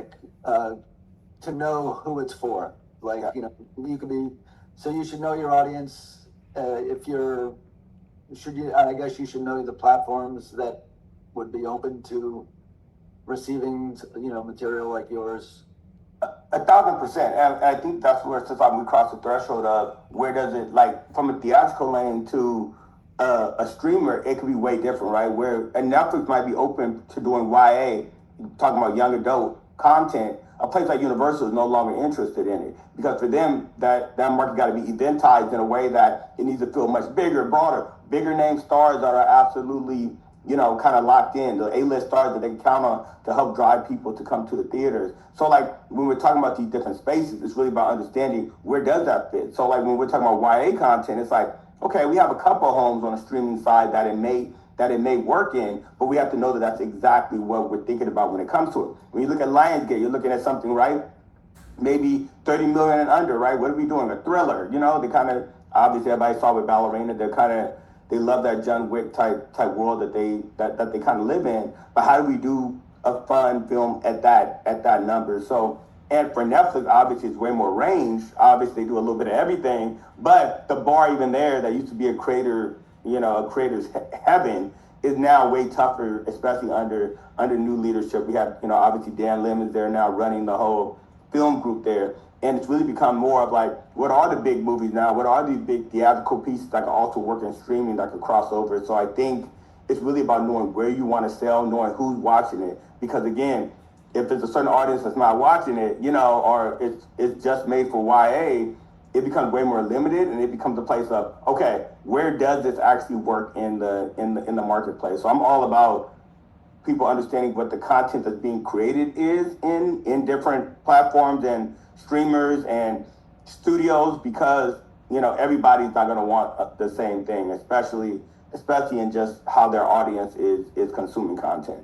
like to know who it's for. Like, you know, you could be, so you should know your audience. If you're, should you, I guess you should know the platforms that would be open to receiving, you know, material like yours. 1,000%. And I think that's where, since we cross the threshold of where does it, like, from a theatrical lane to a streamer, it could be way different, right? Where and Netflix might be open to doing YA, talking about young adult content. A place like Universal is no longer interested in it because for them, that market got to be eventized in a way that it needs to feel much bigger, broader, bigger name stars that are absolutely, you know, kind of locked in, the A-list stars that they can count on to help drive people to come to the theaters. So like when we're talking about these different spaces, it's really about understanding where does that fit. So like when we're talking about YA content, it's like, okay, we have a couple of homes on the streaming side that it may work in, but we have to know that that's exactly what we're thinking about when it comes to it. When you look at Lionsgate, you're looking at something, right? Maybe 30 million and under, right? What are we doing? A thriller, you know? They kind of, obviously everybody saw with Ballerina, they love that John Wick type world that they kind of live in. But how do we do a fun film at that number? So, and for Netflix, obviously it's way more range. Obviously they do a little bit of everything, but the bar even there that used to be a creator, you know, a creator's heaven is now way tougher, especially under new leadership. We have, you know, obviously Dan Lim is there now running the whole film group there. And it's really become more of like, what are the big movies now? What are these big theatrical pieces that can also work in streaming that can cross over? So I think it's really about knowing where you want to sell, knowing who's watching it. Because again, if there's a certain audience that's not watching it, you know, or it's just made for YA, it becomes way more limited, and it becomes a place of, okay, where does this actually work in the marketplace? So I'm all about people understanding what the content that's being created is in different platforms and streamers and studios, because you know everybody's not going to want the same thing, especially in just how their audience is consuming content.